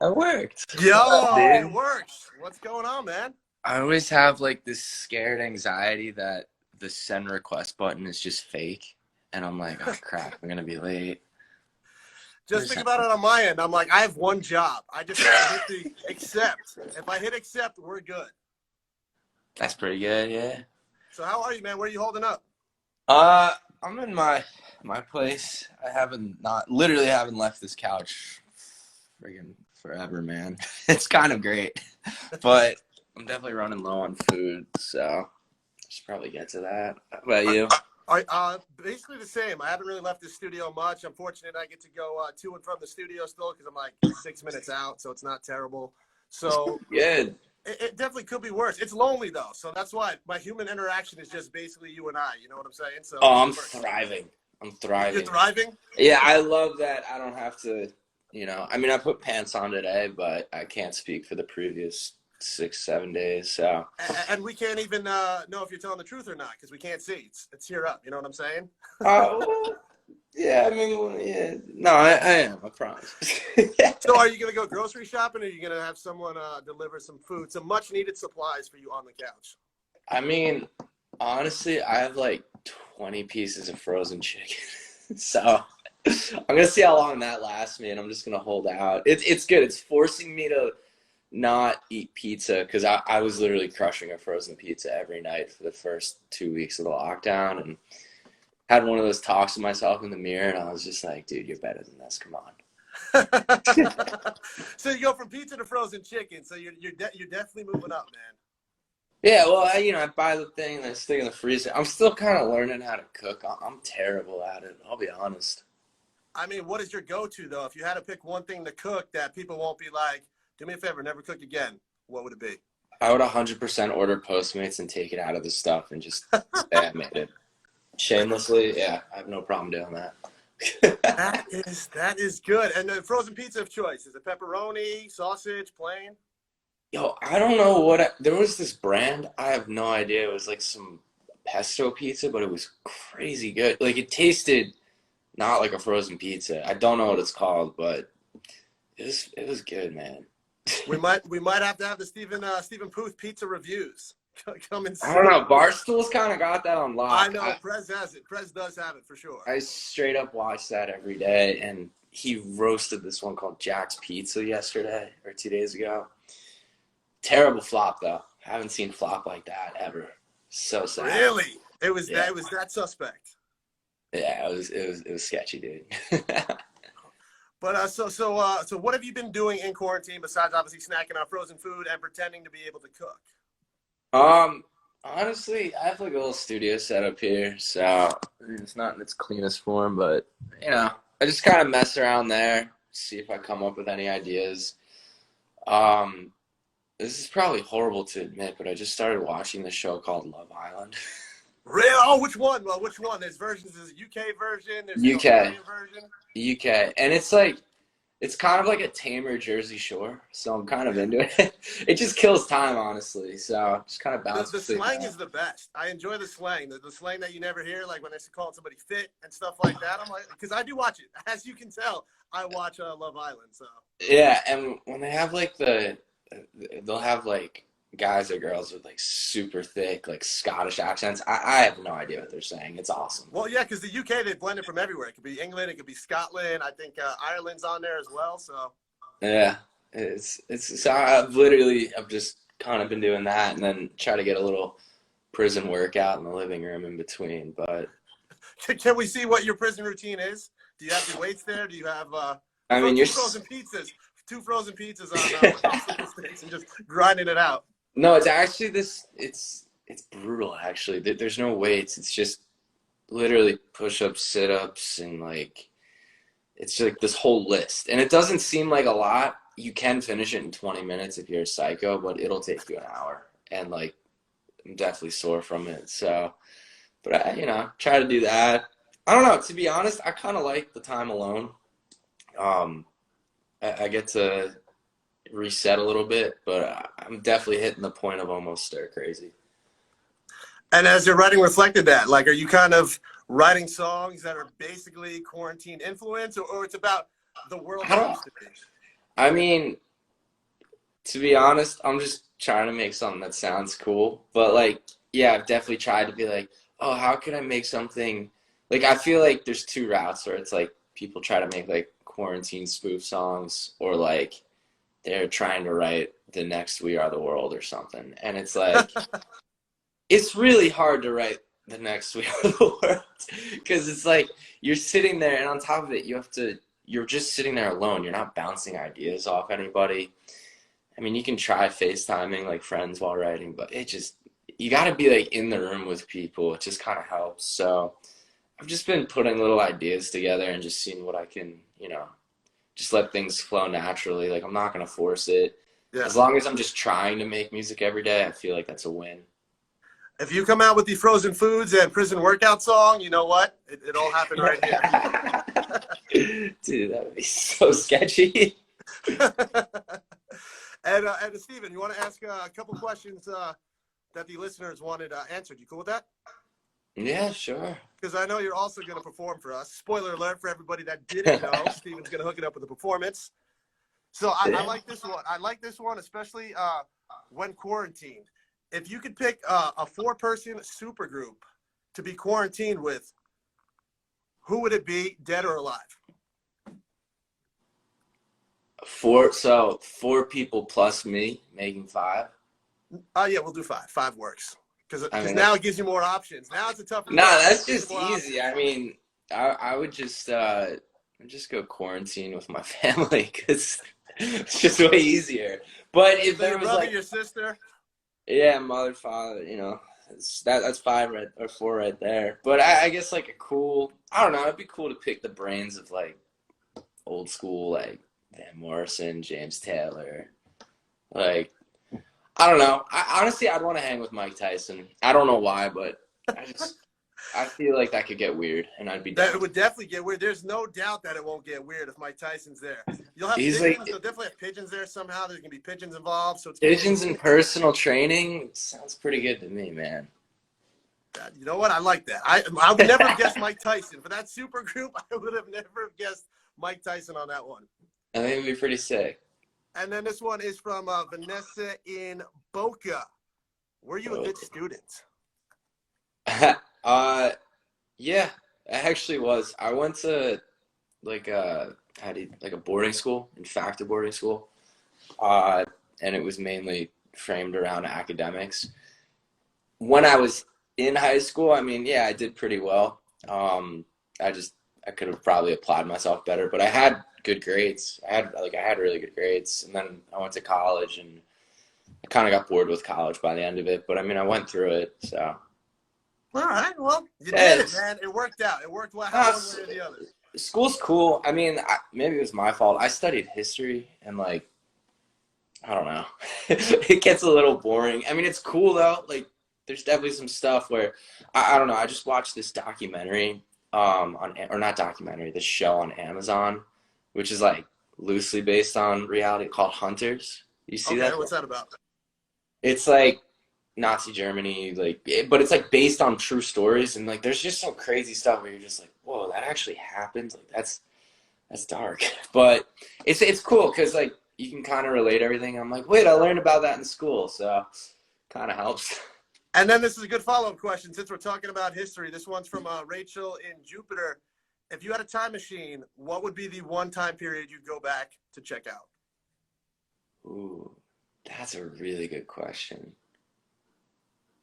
It worked. Yo, it Dude. works. What's going on, man? I always have like this scared anxiety that the send request button is just fake. And I'm like, oh crap, I'm gonna be late. What Just is think that? about it on my end. I'm like, I have one job. I just have to hit the accept. If I hit accept, we're good. That's pretty good, yeah. So how are you, man? Where are you holding up? Uh, I'm in my place. I haven't not literally haven't left this couch friggin' forever, man. It's kind of great. But I'm definitely running low on food, so I should probably get to that. How about Are, you? basically the same. I haven't really left the studio much. I'm fortunate I get to go to and from the studio still because I'm like 6 minutes out, so it's not terrible. So Good. it definitely could be worse. It's lonely though, so that's why my human interaction is just basically you and I. You know what I'm saying? So Oh, I'm it works. thriving. I'm You're thriving. thriving. Yeah, I love that I don't have to, I mean, I put pants on today, but I can't speak for the previous 6, 7 days. So, And we can't even know if you're telling the truth or not because we can't see. It's here up. You know what I'm saying? well, yeah, I mean, well, yeah, no, I am, I promise. So are you going to go grocery shopping or are you going to have someone deliver some food, some much needed supplies for you on the couch? I mean, honestly, I have like 20 pieces of frozen chicken. So, I'm gonna see how long that lasts me, and I'm just gonna hold out. It's good. It's forcing me to not eat pizza because I was literally crushing a frozen pizza every night for the first 2 weeks of the lockdown and had one of those talks with myself in the mirror, and I was just like, dude, you're better than this. Come on. So you go from pizza to frozen chicken. So you're definitely moving up, man. Yeah, well, I buy the thing and I stick it in the freezer. I'm still kind of learning how to cook. I'm terrible at it. I'll be honest. I mean, what is your go-to though? If you had to pick one thing to cook that people won't be like, do me a favor, never cook again. What would it be? I would 100% order Postmates and take it out of the stuff and just say I made it. Shamelessly, yeah, I have no problem doing that. That is good. And the frozen pizza of choice, is it pepperoni, sausage, plain? Yo, I don't know there was this brand, I have no idea. It was like some pesto pizza, but it was crazy good. Like it tasted not like a frozen pizza. I don't know what it's called, but it was good, man. We might have to have the Stephen Puth pizza reviews coming I don't soon. know. Barstool's kind of got that on I lock. know Prez has it. Prez does have it for sure. I straight up watch that every day, and he roasted this one called Jack's Pizza yesterday or 2 days ago. Terrible flop though. Haven't seen flop like that ever. So sad. Really? It was Yeah. that suspect. Yeah, it was sketchy, dude. But so what have you been doing in quarantine besides obviously snacking on frozen food and pretending to be able to cook? Honestly, I have like a little studio set up here, so I mean, it's not in its cleanest form, but I just kind of mess around there, see if I come up with any ideas. Um, this is probably horrible to admit, but I just started watching this show called Love Island. Real? Oh, which one? Well, which one? There's versions. There's a UK version. There's an UK. Australian version. UK, and it's kind of like a tamer Jersey Shore, so I'm kind of into it. It just kills time, honestly. So just kind of bounce. The slang is the best. I enjoy the slang. The slang that you never hear, like when they call somebody fit and stuff like that. I'm like, because I do watch it. As you can tell, I watch Love Island. So Yeah, and when they have like they'll have like guys or girls with like super thick like Scottish accents. I have no idea what they're saying. It's awesome. well, yeah, because the UK they blend it from everywhere. It could be England, it could be Scotland. I think Ireland's on there as well. So Yeah, it's so I've just kind of been doing that, and then try to get a little prison workout in the living room in between. But can we see what your prison routine is? Do you have your weights there? Do you have I mean, you're two frozen pizzas on popsicle sticks and just grinding it out? no, it's actually it's brutal actually. There's no weights. It's just literally push-ups, sit-ups, and like it's like this whole list. And it doesn't seem like a lot. You can finish it in 20 minutes if you're a psycho, but it'll take you an hour. And like I'm definitely sore from it. So, but I try to do that. I don't know. To be honest, I kind of like the time alone. I get to reset a little bit, but I'm definitely hitting the point of almost stir crazy. And as your writing reflected that, like, are you kind of writing songs that are basically quarantine influence, or it's about the world I that don't. used to be? I mean, To be honest, I'm just trying to make something that sounds cool. But like, yeah, I've definitely tried to be like, oh, how can I make something like I feel like there's two routes where it's like people try to make like quarantine spoof songs or like they're trying to write the next We Are the World or something. And it's like it's really hard to write the next We Are the World because it's like you're sitting there and on top of it you're just sitting there alone. You're not bouncing ideas off anybody. I mean, you can try FaceTiming like friends while writing, but it just you got to be like in the room with people. It just kind of helps. So I've just been putting little ideas together and just seeing what I can, just let things flow naturally. Like I'm not gonna force it. Yeah. As long as I'm just trying to make music every day, I feel like that's a win. If you come out with the frozen foods and prison workout song, you know what? It all happened right here. Dude, that would be so sketchy. And Stephen, you want to ask a couple questions that the listeners wanted answered? You cool with that? Yeah, sure. Because I know you're also going to perform for us. Spoiler alert for everybody that didn't know, Stephen's going to hook it up with a performance. So I like this one. I like this one, especially when quarantined. If you could pick a 4-person supergroup to be quarantined with, who would it be, dead or alive? Four people plus me making 5. Yeah, we'll do 5. 5 works. Because now that's, it gives you more options. Now it's a tougher no, question. that's just easy. I mean, I would just go quarantine with my family because it's just way easier. But if So there your was brother, like, your sister. yeah, mother, father, that's 5 right or 4 right there. But I guess like I don't know, it'd be cool to pick the brains of like old school like Van Morrison, James Taylor, like. I don't know. Honestly, I'd want to hang with Mike Tyson. I don't know why, but I feel like that could get weird, and I'd be down. That would definitely get weird. There's no doubt that it won't get weird if Mike Tyson's there. You'll have He's pigeons. like You'll definitely have pigeons there somehow. There's gonna be pigeons involved. So it's pigeons and personal training. Sounds pretty good to me, man. You know what? I like that. I would never have guessed Mike Tyson for that super group. I would have never guessed Mike Tyson on that one. I think it'd be pretty sick. And then this one is from Vanessa in Boca. Were you a good student? Yeah, I actually was. I went to like a boarding school, in fact, a boarding school, and it was mainly framed around academics. When I was in high school, I mean, yeah, I did pretty well. I could have probably applied myself better, but I had good grades. I had really good grades, and then I went to college, and I kind of got bored with college by the end of it. But I mean, I went through it, so. All right, well, you did it, man. It worked out. It worked well one way or the other. School's cool. I mean, maybe it was my fault. I studied history, and like, I don't know, it gets a little boring. I mean, it's cool though. Like, there's definitely some stuff where I don't know. I just watched this documentary, or not documentary, this show on Amazon, which is like loosely based on reality called Hunters. You see that? What's that about? It's like Nazi Germany, but it's like based on true stories, and like there's just some crazy stuff where you're just like, whoa, that actually happened. Like that's dark, but it's cool because like you can kind of relate everything. I'm like, wait, I learned about that in school, so kind of helps. And then this is a good follow-up question since we're talking about history. This one's from Rachel in Jupiter. If you had a time machine, what would be the one time period you'd go back to check out? Ooh, that's a really good question.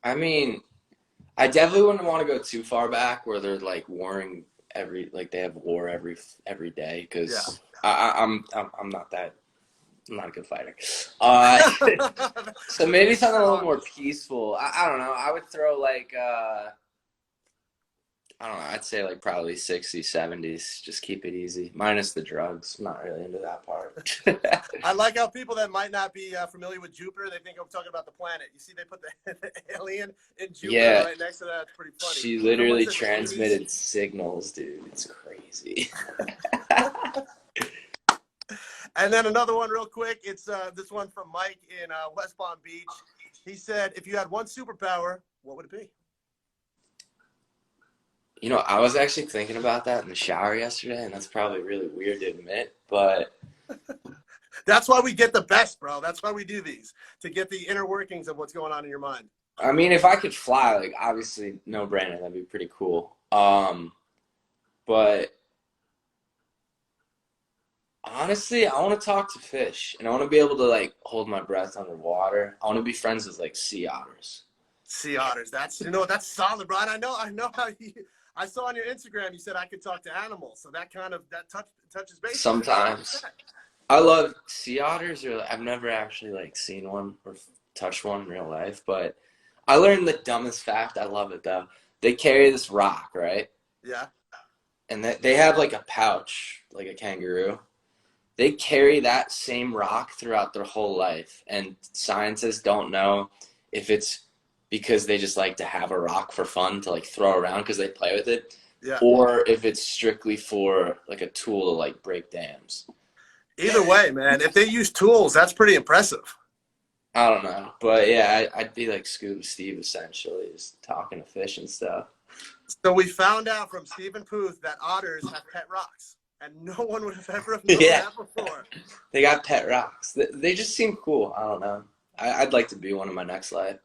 I mean, I definitely wouldn't want to go too far back where they're like warring they have war every day because I'm not that. I'm not a good fighter. So maybe something a little more peaceful. I don't know. I would throw like I don't know. I'd say like probably 60s, 70s. Just keep it easy. Minus the drugs. I'm not really into that part. I like how people that might not be familiar with Jupiter, they think I'm talking about the planet. You see, they put the alien in Jupiter right next to that. It's pretty funny. She literally transmitted signals, dude. It's crazy. And then another one real quick. It's this one from Mike in West Palm Beach. He said, if you had one superpower, what would it be? I was actually thinking about that in the shower yesterday, and that's probably really weird to admit, but That's why we get the best, bro. That's why we do these, to get the inner workings of what's going on in your mind. I mean, if I could fly, like obviously, no brainer, that'd be pretty cool. But honestly, I want to talk to fish, and I want to be able to like hold my breath underwater. I want to be friends with like sea otters. Sea otters. That's that's solid, Brian. I know how you. I saw on your Instagram you said I could talk to animals, so that kind of touches base. Sometimes I love sea otters, or I've never actually like seen one or touched one in real life, but I learned the dumbest fact. I love it though. They carry this rock, right? Yeah. And they have like a pouch, like a kangaroo. They carry that same rock throughout their whole life, and scientists don't know if it's because they just like to have a rock for fun to like throw around because they play with it, Yeah. or if it's strictly for like a tool to like break dams. Either way, man, if they use tools, that's pretty impressive. I don't know, but yeah, I'd be like Scuba Steve essentially, just talking to fish and stuff. So we found out from Stephen Puth that otters have pet rocks, and no one would have ever have known Yeah, that before. they got pet rocks. They just seem cool. I don't know. I'd like to be one in my next life.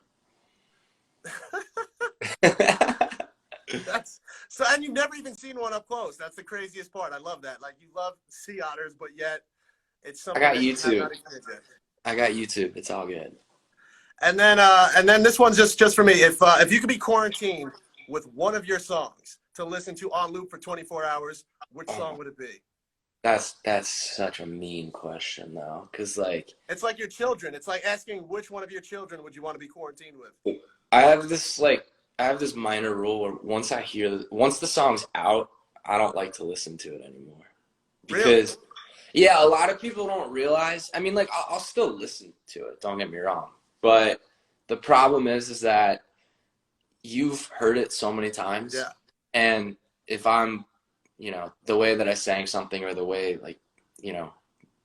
That's so, and you've never even seen one up close. That's the craziest part. I love that. Like, you love sea otters, but yet it's I something got that you have not YouTube. experienced yet. I got YouTube. It's all good. And then this one's just for me. If you could be quarantined with one of your songs to listen to on loop for 24 hours, which song Oh, would it be? that's such a mean question though, because like It's like your children. It's like asking which one of your children would you want to be quarantined with. I have this like I have this minor rule where once the song's out, I don't like to listen to it anymore Really? because yeah, a lot of people don't realize. I mean, like I'll still listen to it. Don't get me wrong, but the problem is that you've heard it so many times, Yeah. and if I'm, the way that I sang something or the way like,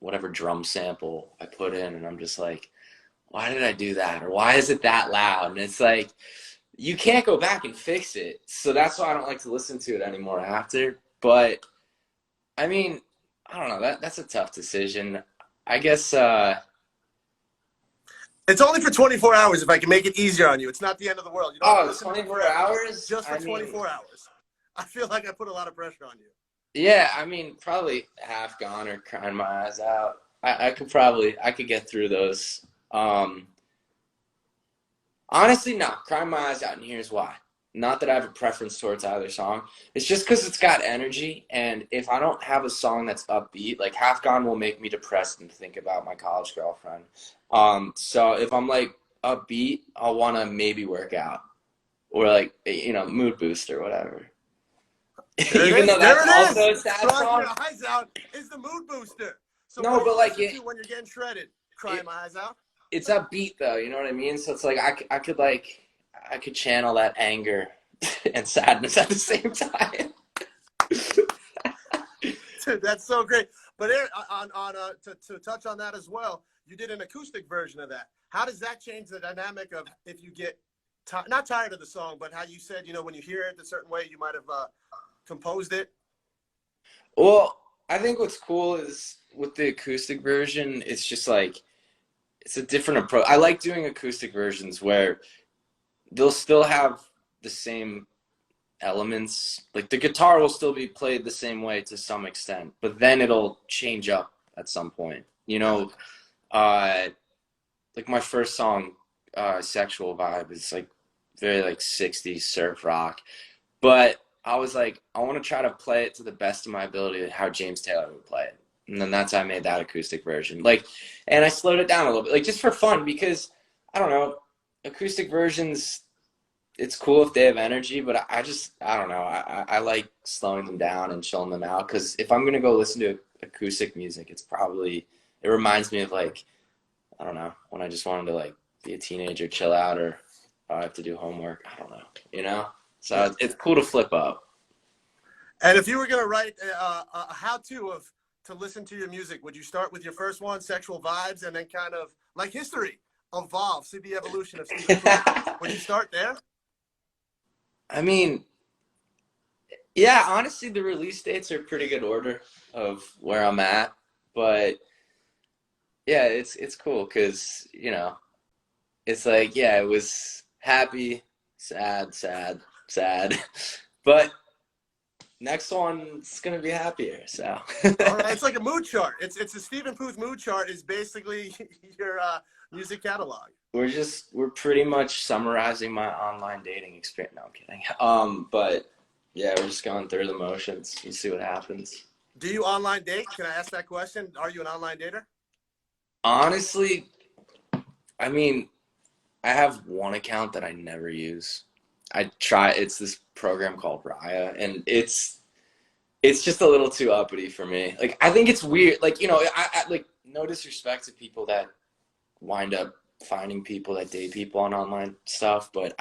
whatever drum sample I put in, and I'm just like, why did I do that? Or why is it that loud? And it's like, you can't go back and fix it. So that's why I don't like to listen to it anymore after. But I mean, I don't know. That's a tough decision. I guess, It's only for 24 hours if I can make it easier on you. It's not the end of the world. You don't have to oh, listen to it 24 forever. hours? Just for I mean, 24 hours. I feel like I put a lot of pressure on you. yeah, I mean, probably Half Gone or Crying My Eyes Out. I could get through those. Honestly, no. Crying My Eyes Out, and here's why. Not that I have a preference towards either song. It's just because it's got energy, and if I don't have a song that's upbeat, like Half Gone will make me depressed and think about my college girlfriend. So if I'm like upbeat, I'll want to maybe work out or like mood boost or whatever. There it Even is. though There that's it also is. a sad Crying song. Your Eyes Out is the mood booster. So what No, do but you like listen to when you're getting shredded? Crying it My Eyes Out? it's upbeat though. You know what I mean? So it's like I could channel that anger and sadness at the same time. Dude, that's so great. But to touch on that as well, you did an acoustic version of that. How does that change the dynamic of if you get not tired of the song, but how you said, when you hear it a certain way, you might have composed it? Well, I think what's cool is with the acoustic version, it's just like it's a different approach. I like doing acoustic versions where they'll still have the same elements. Like the guitar will still be played the same way to some extent, but then it'll change up at some point. Like my first song, Sexual Vibe, is like very like 60s surf rock. But I was like, I want to try to play it to the best of my ability how James Taylor would play it. And then that's how I made that acoustic version. Like, and I slowed it down a little bit, like just for fun, because I don't know, acoustic versions, it's cool if they have energy, but I don't know. I like slowing them down and chilling them out, because if I'm gonna go listen to acoustic music, it reminds me of like, I don't know, when I just wanted to like be a teenager, chill out, or I have to do homework. I don't know. Yeah. So it's cool to flip up. And if you were going to write a how-to to listen to your music, would you start with your first one, Sexual Vibes, and then kind of like history, evolve, see the evolution of Stephen Puth? Would you start there? I mean, yeah, honestly, the release dates are pretty good order of where I'm at, but yeah, it's cool because, you know, it's like, yeah, it was happy, sad, sad, sad. But next one's gonna be happier, so. All right, it's like a mood chart. It's a Stephen Puth mood chart is basically your music catalog. We're pretty much summarizing my online dating experience. No, I'm kidding. But yeah, we're just going through the motions. You see what happens. Do you online date? Can I ask that question? Are you an online dater? Honestly, I mean, I have one account that I never use. It's this program called Raya, and it's just a little too uppity for me. Like, I think it's weird. Like, you know, I like, no disrespect to people that wind up finding people that date people on online stuff, but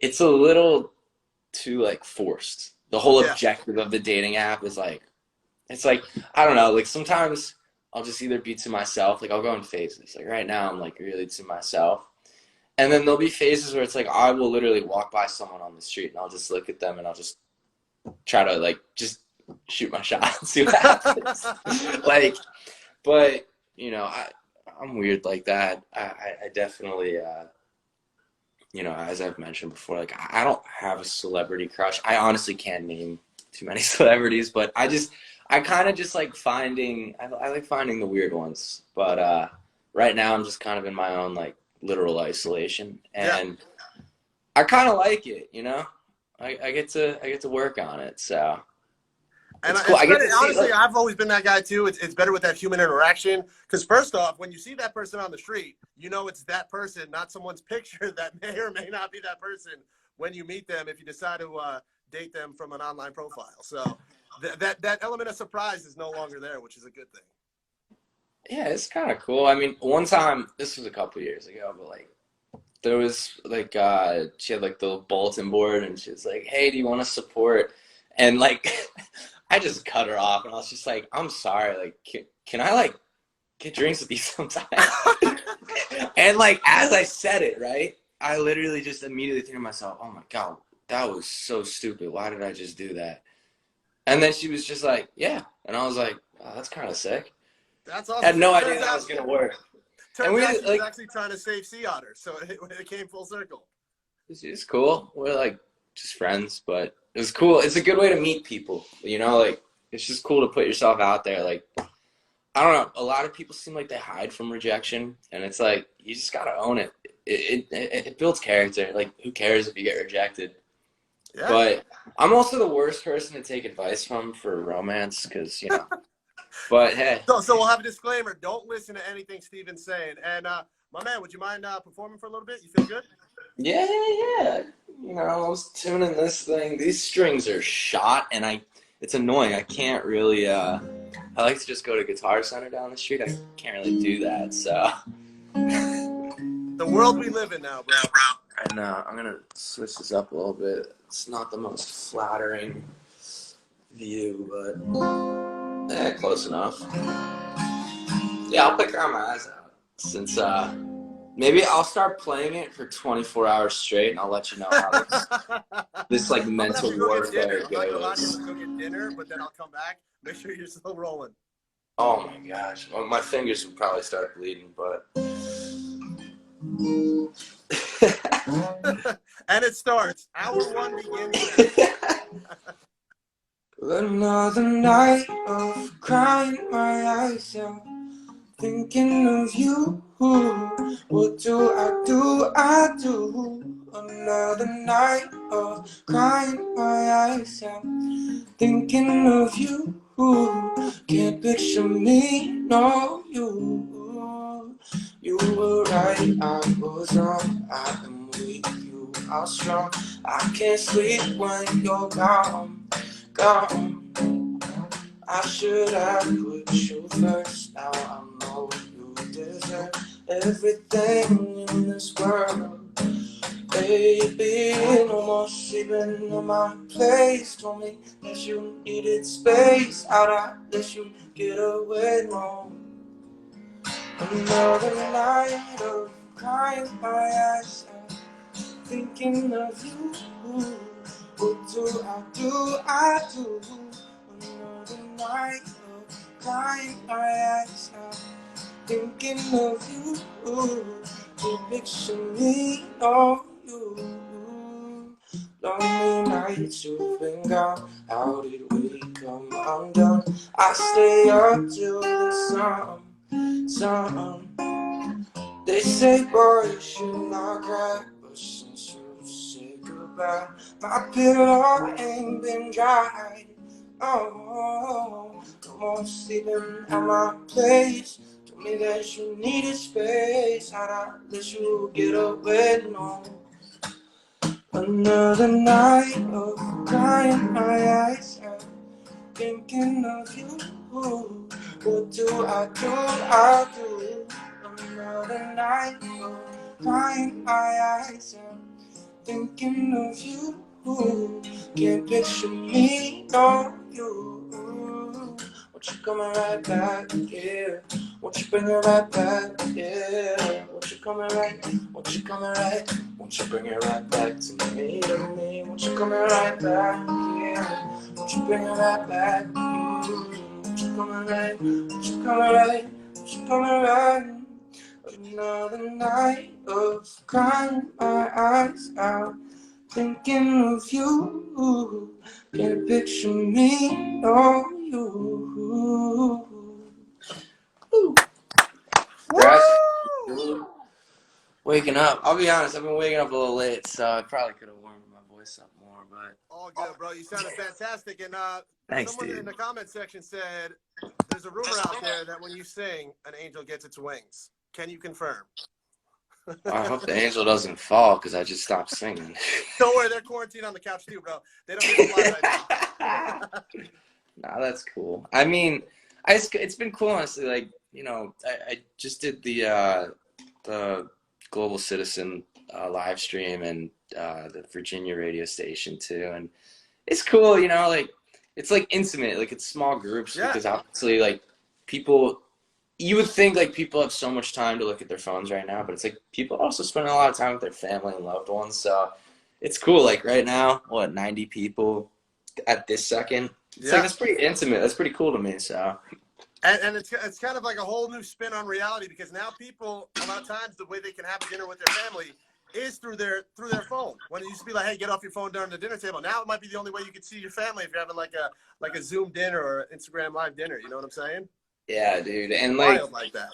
it's a little too like forced. The whole Yeah. objective of the dating app is like, it's like, I don't know, like sometimes I'll just either be to myself, like I'll go in phases. Like right now I'm like really to myself. And then there'll be phases where it's like I will literally walk by someone on the street and I'll just look at them and I'll just try to like just shoot my shot and see what happens. Like, but you know, I'm weird like that. I definitely you know, as I've mentioned before, like I don't have a celebrity crush. I honestly can't name too many celebrities, but I kind of just like I like finding the weird ones. But right now I'm just kind of in my own like literal isolation, Yeah. and I kind of like it, you know. I get to work on it, so And it's cool. it's I get better, to see honestly, like, I've always been that guy too. It's better with that human interaction. Because first off, when you see that person on the street, you know it's that person, not someone's picture that may or may not be that person when you meet them if you decide to date them from an online profile. So that element of surprise is no longer there, which is a good thing. yeah, it's kind of cool. I mean, one time, this was a couple years ago, but like there was like she had like the bulletin board and she was like, "Hey, do you want to support?" And like I just cut her off and I was just like, "I'm sorry, like can I like get drinks with you sometime?" And like as I said it, right, I literally just immediately think to myself, "Oh my God, that was so stupid. Why did I just do that?" And then she was just like, "Yeah," and I was like, "Oh, that's kind of sick." That's awesome. Had So no idea that was gonna work. And turns we out she was like actually trying to save sea otters, so it came full circle. it's cool. We're like just friends, but it was cool. It's a good way to meet people, you know. Like it's just cool to put yourself out there. Like I don't know. A lot of people seem like they hide from rejection, and it's like you just gotta own it. It builds character. Like who cares if you get rejected? Yeah. But I'm also the worst person to take advice from for romance because you know. But hey, So we'll have a disclaimer. Don't listen to anything Steven's saying. And my man, would you mind performing for a little bit? You feel good? yeah, yeah, yeah. You know, I was tuning this thing. These strings are shot, and it's annoying. I can't really. I like to just go to Guitar Center down the street. I can't really do that, so. The world we live in now, bro. And I'm gonna switch this up a little bit. It's not the most flattering view, but close enough. Yeah, I'll pick my eyes out since maybe I'll start playing it for 24 hours straight, and I'll let you know how this like I'm gonna have mental to go get dinner. warfare I'm not gonna lie to you. goes. I'm gonna go get dinner, but then I'll come back. Make sure you're still rolling. Oh my gosh, well, my fingers would probably start bleeding, but. And it starts. Hour one begins now. Another night of crying my eyes out, thinking of you. What do I do? I do. Another night of crying my eyes out, thinking of you. Can't picture me, no, you. You were right, I was wrong. I am weak, you are strong. I can't sleep when you're gone, gone. I should have put you first. Now I know you deserve everything in this world. Baby, no more sleeping in my place. Told me that you needed space. How'd I let you get away wrong? Another night of crying my eyes out, thinking of you. What do I do? I do. Another night of crying my eyes out, thinking of you. You picture me on you. Lonely nights you've been gone. How did we come undone? I stay up till the sun. They say, boy, you should not cry, but since you said goodbye, my pillow ain't been dry. Oh, no more sleeping at my place. Told me that you needed space. How'd I let you get away? No. Another night of crying my eyes out, thinking of you. What do? I do. Another night of crying my eyes out, thinking of you. Can't picture me, no you. Won't you coming right back, yeah? Won't you bring it right back, yeah? Won't you coming right? Won't you coming right? Won't you bring it right back to me, to me? Won't you coming right back, yeah? Won't you bring it right back? Won't you coming right? Won't you coming right? Won't you coming right? Another night of crying my eyes out, thinking of you. Can't picture me or you. Woo. Woo! Waking up. I'll be honest, I've been waking up a little late, so I probably could have warmed my voice up more, but All good, bro. You sounded fantastic. And thanks, someone in dude. the comment section said there's a rumor out there that when you sing, an angel gets its wings. Can you confirm? I hope the angel doesn't fall because I just stopped singing. Don't worry, they're quarantined on the couch too, bro. They don't need to fly right now. Nah, that's cool. I mean, it's been cool, honestly. Like, you know, I just did the Global Citizen live stream and the Virginia radio station too, and it's cool. You know, like it's like intimate, like it's small groups Yeah. because obviously, like people, you would think like people have so much time to look at their phones right now, but it's like people are also spending a lot of time with their family and loved ones. So it's cool. Like right now, what 90 people at this second. It's like that's pretty intimate. That's pretty cool to me. So. And it's kind of like a whole new spin on reality because now people a lot of times the way they can have dinner with their family is through their phone. When it used to be like, hey, get off your phone during the dinner table. Now it might be the only way you can see your family if you're having like a Zoom dinner or Instagram live dinner. You know what I'm saying? Yeah, dude, and Like that.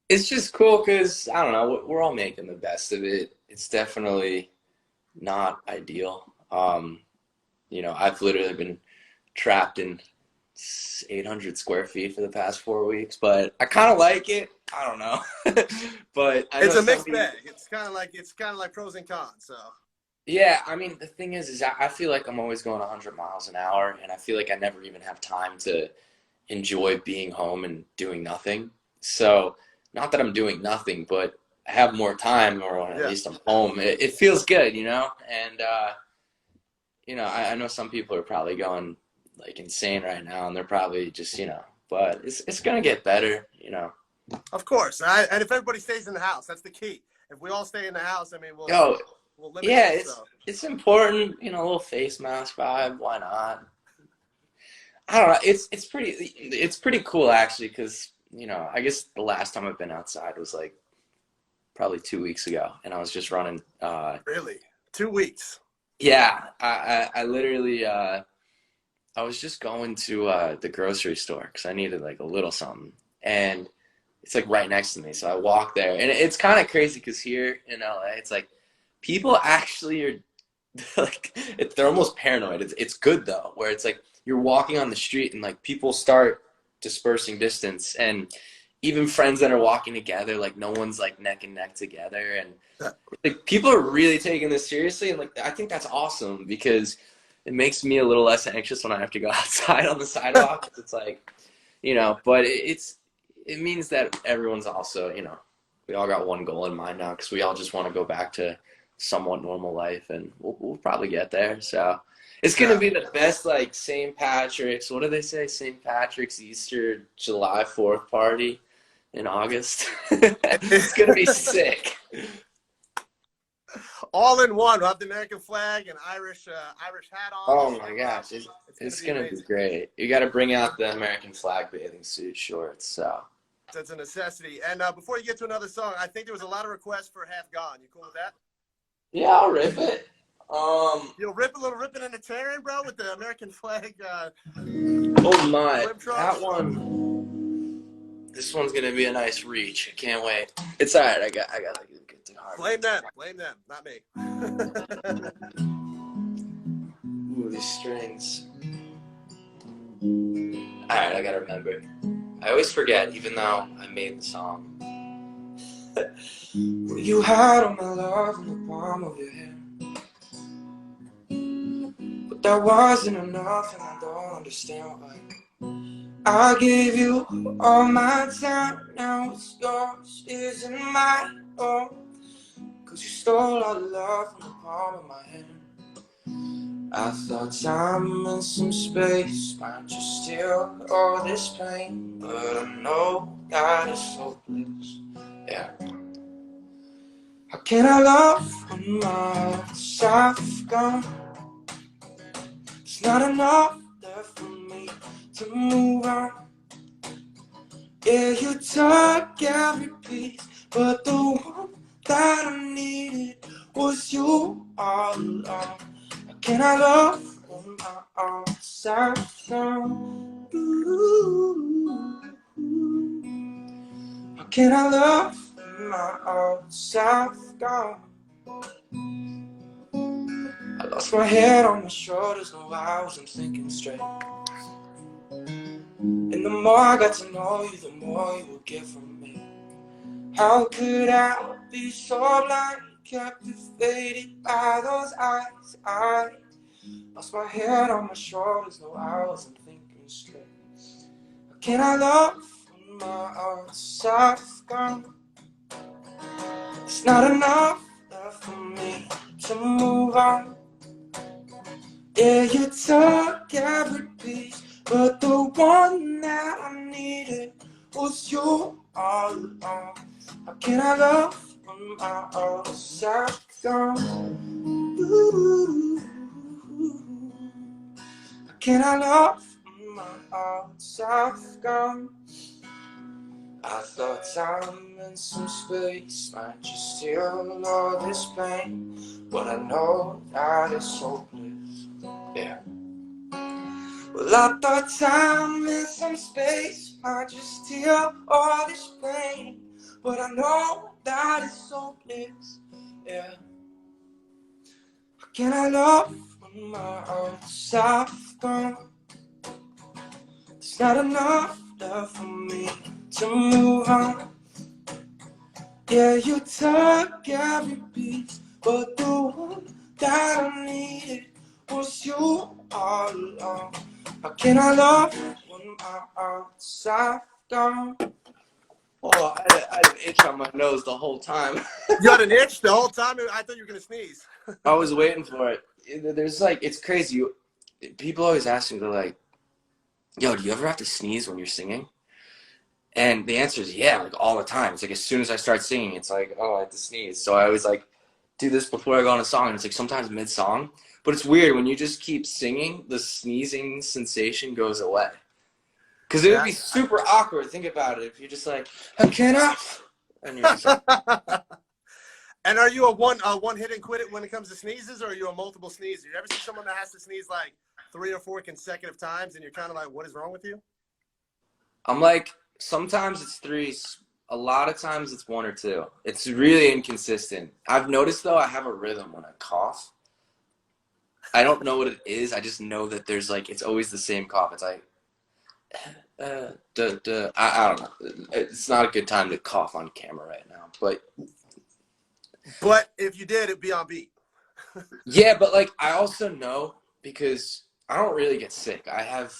it's just cool because I don't know, we're all making the best of it. It's definitely not ideal. You know, I've literally been trapped in 800 square feet for the past 4 weeks, but I kind of like it. I don't know, but I It's know a some mixed people. bag. It's kind of like pros and cons. So Yeah, I mean, the thing is I feel like I'm always going 100 miles an hour, and I feel like I never even have time to enjoy being home and doing nothing. So, not that I'm doing nothing, but I have more time, or at yeah, least I'm home. It feels good, you know? And, you know, I know some people are probably going like insane right now, and they're probably just, you know, but it's going to get better, you know? of course. And if everybody stays in the house, that's the key. If we all stay in the house, I mean, Yo, we'll limit yeah, it. So it's important, you know, a little face mask vibe. Why not? I don't know. It's pretty cool actually, because you know, I guess the last time I've been outside was like probably 2 weeks ago, and I was just running. really, 2 weeks. Yeah, I literally I was just going to the grocery store because I needed like a little something, and it's like right next to me. So I walk there, and it's kind of crazy because here in LA, it's like people actually are like they're almost paranoid. It's good though, where it's like you're walking on the street and like people start dispersing distance, and even friends that are walking together, like no one's like neck and neck together, and like people are really taking this seriously, and like I think that's awesome because it makes me a little less anxious when I have to go outside on the sidewalk. It's like, you know, but it means that everyone's also, you know, we all got one goal in mind now because we all just want to go back to somewhat normal life, and we'll probably get there. So it's gonna Yeah. be the best, like St. Patrick's. What do they say? St. Patrick's, Easter, July 4th party in August. It's gonna be sick. All in one. We'll have the American flag and Irish hat on. Oh my gosh, it's gonna be amazing. great. You got to bring out the American flag bathing suit shorts. So That's a necessity. And before you get to another song, I think there was a lot of requests for Half Gone. You cool with that? Yeah, I'll rip it. Rip a little ripping and a tearing, bro, with the American flag. Oh my, Flip trucks. that one. This one's gonna be a nice reach. I can't wait. It's alright. I got like a good Blame them. Blame them, not me. Ooh, these strings. Alright, I gotta remember. I always forget, even though I made the song. You had all my love in the palm of your hand, but that wasn't enough, and I don't understand why. I gave you all my time, now it's yours, isn't mine. Oh, 'cause you stole all the love from the palm of my hand. I thought time and some space might just steal all this pain, but I know that it's hopeless. Yeah. How can I love when my heart's half gone? There's not enough left for me to move on. Yeah, you took every piece, but the one that I needed was you all along. How can I love when my heart's half gone? How can I love when my heart's half gone? I lost my head on my shoulders, no, I wasn't thinking straight. And the more I got to know you, the more you would get from me. How could I be so blind, captivated by those eyes? I lost my head on my shoulders, no, I wasn't thinking straight. How can I love when my heart's half gone? It's not enough left for me to move on. Yeah, you took every piece, but the one that I needed was you all along. How can I love when my heart's half gone? Ooh. How can I love when my heart's half gone? I thought time and some space might just heal all this pain, but I know that it's hopeless. Yeah. Well, I thought time and some space might just heal all this pain, but I know that it's hopeless. Yeah. How can I love when my heart's half gone? There's not enough left for me to move on. Yeah, you took every piece, but the one that I needed was you all along. How can I love when my heart's half gone? Oh, I had an itch on my nose the whole time. You had an itch the whole time? I thought you were going to sneeze. I was waiting for it. There's like, it's crazy. People always ask me, they're like, yo, do you ever have to sneeze when you're singing? And the answer is yeah, like all the time. It's like as soon as I start singing, it's like, oh, I have to sneeze. So I always like do this before I go on a song. And it's like sometimes mid-song. But it's weird when you just keep singing, the sneezing sensation goes away. Because it would be super awkward. Think about it. If you're just like, how can I? And you're just like, and are you a one hit and quit it when it comes to sneezes, or are you a multiple sneezer? You ever see someone that has to sneeze like 3 or 4 consecutive times and you're kind of like, what is wrong with you? I'm like, sometimes it's 3. A lot of times it's 1 or 2. It's really inconsistent. I've noticed though, I have a rhythm when I cough. I don't know what it is. I just know that there's like, it's always the same cough. It's like, I don't know. It's not a good time to cough on camera right now, but if you did, it'd be on beat. yeah, but like I also know because I don't really get sick. I have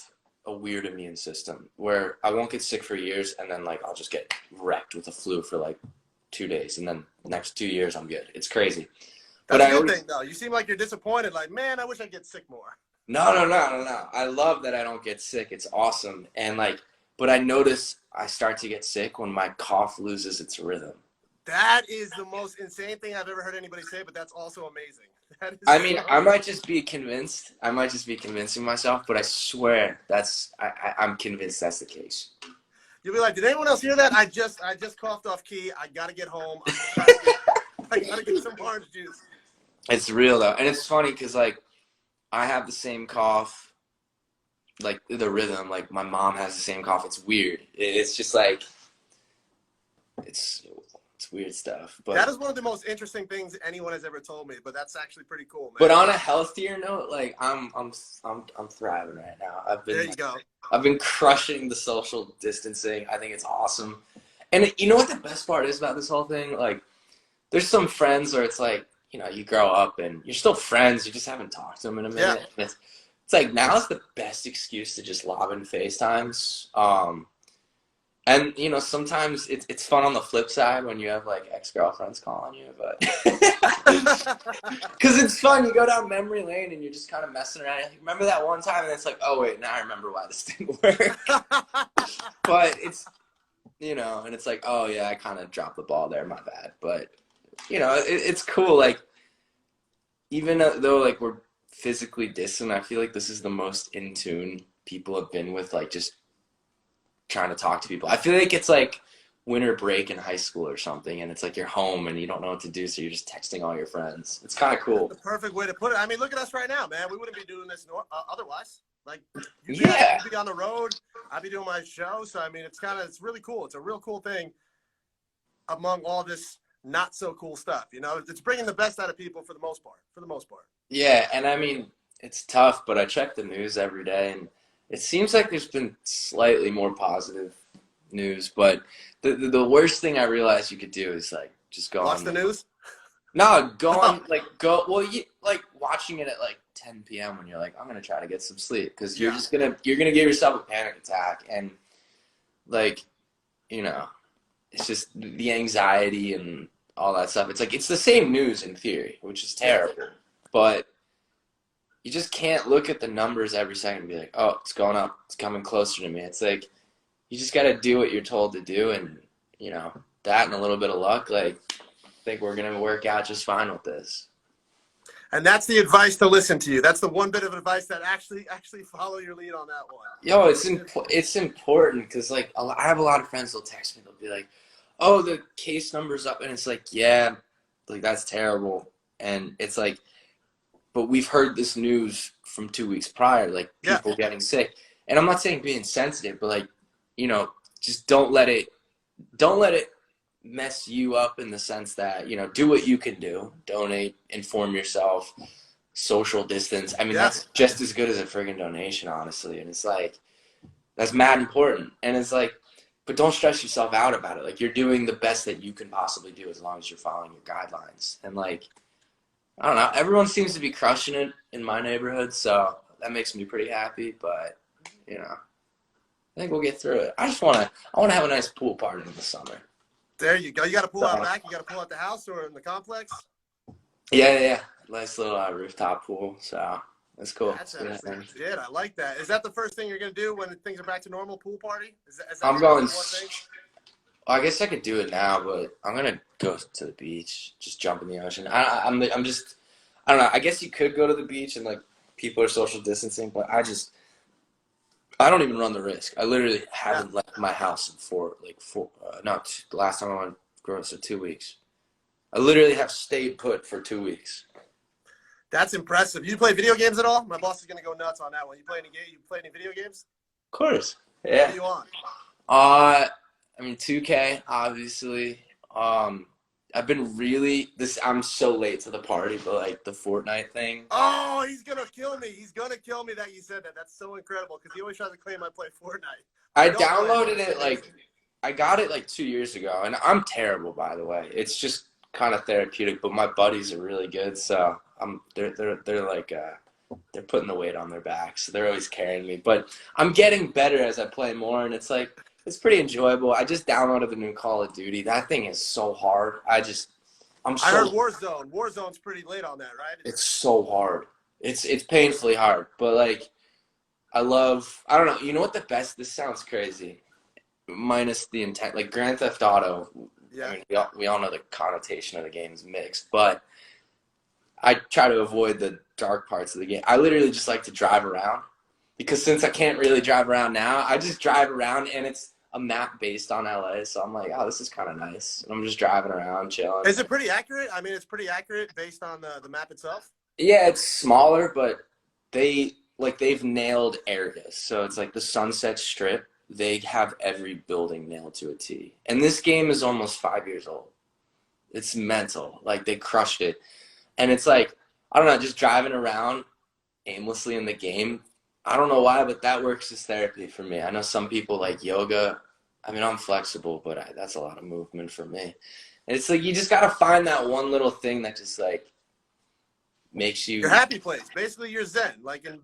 a weird immune system where I won't get sick for years, and then like I'll just get wrecked with a flu for like 2 days, and then the next 2 years I'm good. It's crazy. That's a good thing though. You seem like you're disappointed. Like, man, I wish I'd get sick more. No. I love that I don't get sick. It's awesome. And like, but I notice I start to get sick when my cough loses its rhythm. That is the most insane thing I've ever heard anybody say, but that's also amazing. I mean, I might just be convinced. I might just be convincing myself, but I swear I'm convinced that's the case. You'll be like, did anyone else hear that? I just coughed off key. I gotta get home. I gotta get some orange juice. It's real though, and it's funny because like I have the same cough, like the rhythm. Like my mom has the same cough. It's weird. It's just like it's weird stuff. But that is one of the most interesting things anyone has ever told me. But that's actually pretty cool, man. But on a healthier note, like I'm thriving right now. There you go. I've been crushing the social distancing. I think it's awesome. And you know what the best part is about this whole thing? Like, there's some friends where it's like, you know, you grow up and you're still friends. You just haven't talked to them in a minute. Yeah. It's like now's the best excuse to just lob in FaceTimes. And, you know, sometimes it's fun on the flip side when you have, like, ex-girlfriends calling you, but because it's fun. You go down memory lane and you're just kind of messing around. You remember that one time? And it's like, oh, wait, now I remember why this didn't work. But it's, you know, and it's like, oh, yeah, I kind of dropped the ball there. My bad. But, you know, it's cool. Like, even though, like, we're physically distant, I feel like this is the most in tune people have been with, like, just trying to talk to people. I feel like it's like winter break in high school or something, and it's like you're home and you don't know what to do, so you're just texting all your friends. It's kind of cool. That's the perfect way to put it. I mean, look at us right now, man. We wouldn't be doing this otherwise. Like, you'd be on the road. I'd be doing my show. So, I mean, it's really cool. It's a real cool thing among all this not so cool stuff. You know, it's bringing the best out of people for the most part. Yeah, and I mean, it's tough, but I check the news every day, and it seems like there's been slightly more positive news, but the worst thing I realized you could do is like just go watch the news. No, well, you like watching it at like 10 p.m. when you're like, I'm gonna try to get some sleep because you're gonna give yourself a panic attack, and like, you know, it's just the anxiety and all that stuff. It's like it's the same news in theory, which is terrible, but you just can't look at the numbers every second and be like, oh, it's going up. It's coming closer to me. It's like you just got to do what you're told to do. And, you know, that and a little bit of luck, like, I think we're going to work out just fine with this. And that's the advice to listen to you. That's the one bit of advice that actually follow your lead on that one. Yo, it's important because, like, I have a lot of friends that'll text me. They'll be like, oh, the case number's up. And it's like, yeah, like, that's terrible. And it's like, but we've heard this news from 2 weeks prior, like people getting sick. And I'm not saying be insensitive, but like, you know, just don't let it mess you up in the sense that, you know, do what you can do. Donate, inform yourself, social distance. I mean, that's just as good as a friggin' donation, honestly. And it's like, that's mad important. And it's like, but don't stress yourself out about it. Like, you're doing the best that you can possibly do as long as you're following your guidelines. And like, I don't know. Everyone seems to be crushing it in my neighborhood, so that makes me pretty happy. But, you know, I think we'll get through it. I want to have a nice pool party in the summer. There you go. You got to pull out back. You got to pull out the house or in the complex. Yeah. Nice little rooftop pool. So that's cool. That's legit. I like that. Is that the first thing you're gonna do when things are back to normal? Pool party? Is that I'm going. I guess I could do it now, but I'm gonna go to the beach, just jump in the ocean. I'm just, I don't know. I guess you could go to the beach and like people are social distancing, but I don't even run the risk. I literally haven't left my house in the last time I went grocery 2 weeks. I literally have stayed put for 2 weeks. That's impressive. You play video games at all? My boss is gonna go nuts on that one. You play any video games? Of course. Yeah. What are you on? I mean, 2K, obviously. I've been I'm so late to the party, but like the Fortnite thing. Oh, he's going to kill me. He's going to kill me that you said that. That's so incredible because he always tries to claim I play Fortnite. I downloaded it I got it like 2 years ago, and I'm terrible, by the way. It's just kind of therapeutic, but my buddies are really good, so they're like, they're putting the weight on their backs, so they're always carrying me. But I'm getting better as I play more, and it's like, it's pretty enjoyable. I just downloaded the new Call of Duty. That thing is so hard. I heard Warzone. Warzone's pretty late on that, right? It's so hard. It's painfully hard. But like, I don't know. You know what this sounds crazy. Minus the intent, like Grand Theft Auto. Yeah. I mean, we all know the connotation of the game is mixed, but I try to avoid the dark parts of the game. I literally just like to drive around. Because since I can't really drive around now, I just drive around and it's a map based on LA, so I'm like, oh, this is kind of nice. And I'm just driving around, chilling. Is it pretty accurate? I mean, it's pretty accurate based on the map itself. Yeah, it's smaller, but they've nailed areas. So it's like the Sunset Strip. They have every building nailed to a T. And this game is almost 5 years old. It's mental. Like they crushed it. And it's like, I don't know, just driving around aimlessly in the game. I don't know why, but that works as therapy for me. I know some people like yoga. I mean, I'm flexible, but that's a lot of movement for me. And it's like you just gotta find that one little thing that just like makes you Your happy place, basically your zen, like in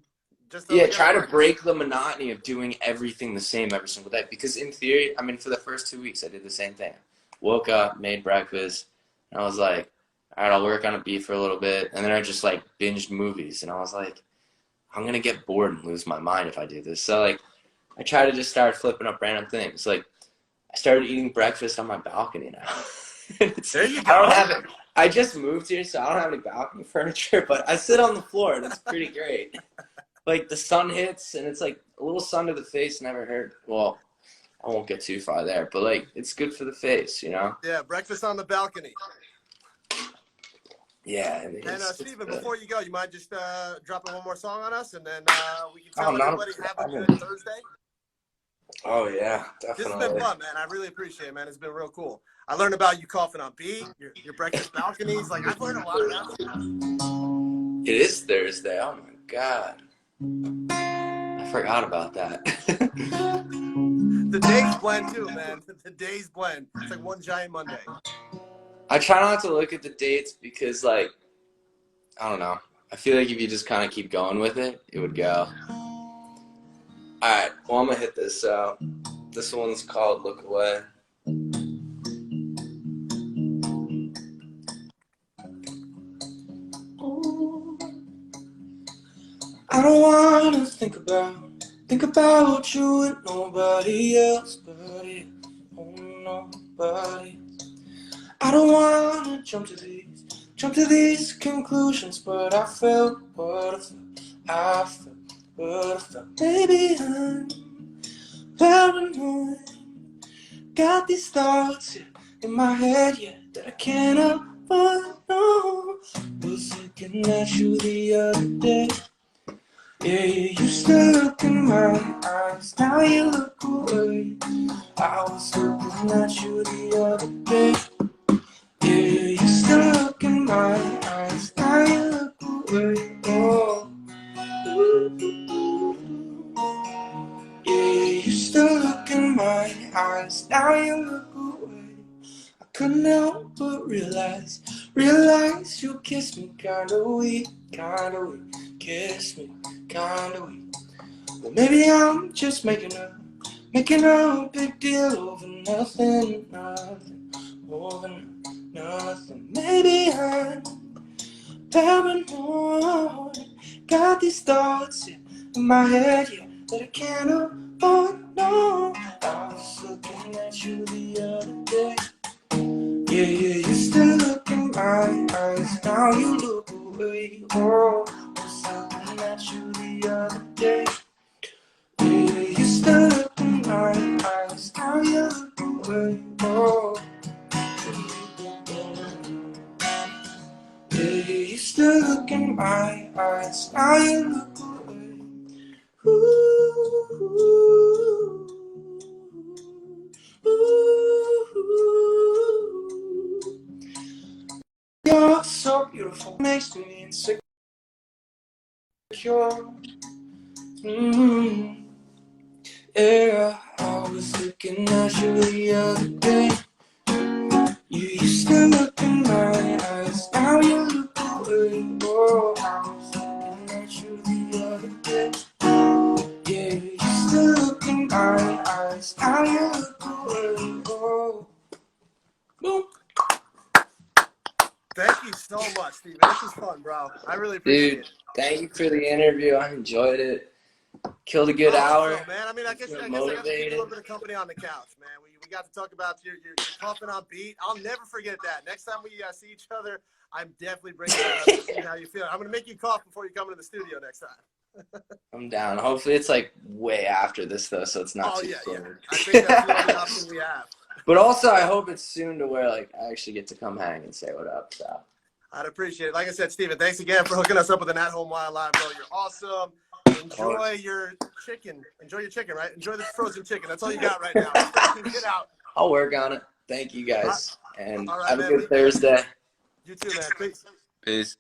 just yeah, try to break the monotony of doing everything the same every single day. Because in theory, I mean, for the first 2 weeks, I did the same thing. Woke up, made breakfast, and I was like, all right, I'll work on a beat for a little bit. And then I just like binged movies, and I was like, I'm gonna get bored and lose my mind if I do this. So like, I try to just start flipping up random things. Like, I started eating breakfast on my balcony now. There you go. I don't have it. I just moved here, so I don't have any balcony furniture, but I sit on the floor, and it's pretty great. Like, the sun hits, and it's like a little sun to the face never hurt. Well, I won't get too far there, but like, it's good for the face, you know? Yeah, breakfast on the balcony. Yeah. And Stephen, before you go, you mind just dropping one more song on us, and then we can Oh, tell not a everybody have a problem. good Thursday. Oh, yeah, This definitely. has been fun, man. I really appreciate it, man. It's been real cool. I learned about you coughing on beat, your breakfast balconies. Like, I've learned a lot about you. It is Thursday. Oh, my God. I forgot about that. The days blend, too, man. The days blend. It's like one giant Monday. I try not to look at the dates because, like, I don't know. I feel like if you just kind of keep going with it, it would go. All right, well, I'm going to hit this out. This one's called Look Away. I don't want to think about you and nobody else but you. Oh, nobody. I don't want to jump to these conclusions, but I felt what I felt. Maybe I'm paranoid. Got these thoughts in my head, yeah, that I can't avoid. No, was looking at you the other day. Yeah, you used to look in my eyes, now you look away. I was looking at you the other day. Yeah, you used to look in my eyes, now you look away. Oh. Yeah, you used to look in my eyes, now you look away. I couldn't help but realize you kissed me kinda weak, kiss me kinda weak. Well, maybe I'm just making a big deal over nothing, over nothing. Maybe I'm paranoid. Got these thoughts in my head, yeah, that I can't avoid. No, I was looking at you the other day. Yeah, you used to look in my eyes, now you look away. Oh, I was looking at you the other day. Yeah, you used to look in my eyes, now you look away. Oh. Yeah, you used to look in my eyes, now you look away. Ooh, ooh, ooh. You're so beautiful, makes me insecure. Yeah, I was looking at you the other day. You used to look in my eyes, now you look away. Oh, I was looking at you the other day. Yeah, you used to look in my eyes, now you look away. Oh. Boom. Thank you so much, Stephen. This was fun, bro. I really appreciate it. Thank you for the interview. I enjoyed it. Killed a good hour. So, man. I mean, I guess I got to keep a little bit of company on the couch, man. We got to talk about your coughing on beat. I'll never forget that. Next time we see each other, I'm definitely bringing that up to see how you feel. I'm going to make you cough before you come into the studio next time. I'm down. Hopefully it's like way after this though, so it's not Oh too yeah, yeah. cold. I think that's the only option we have. But also, I hope it's soon to where like I actually get to come hang and say what up. So I'd appreciate it. Like I said, Stephen, thanks again for hooking us up with an at-home wildlife, bro. You're awesome. Enjoy your chicken. Enjoy your chicken, right? Enjoy the frozen chicken. That's all you got right now. Get out. I'll work on it. Thank you guys, and All right, have a man. good Thursday. You too, man. Peace. Peace.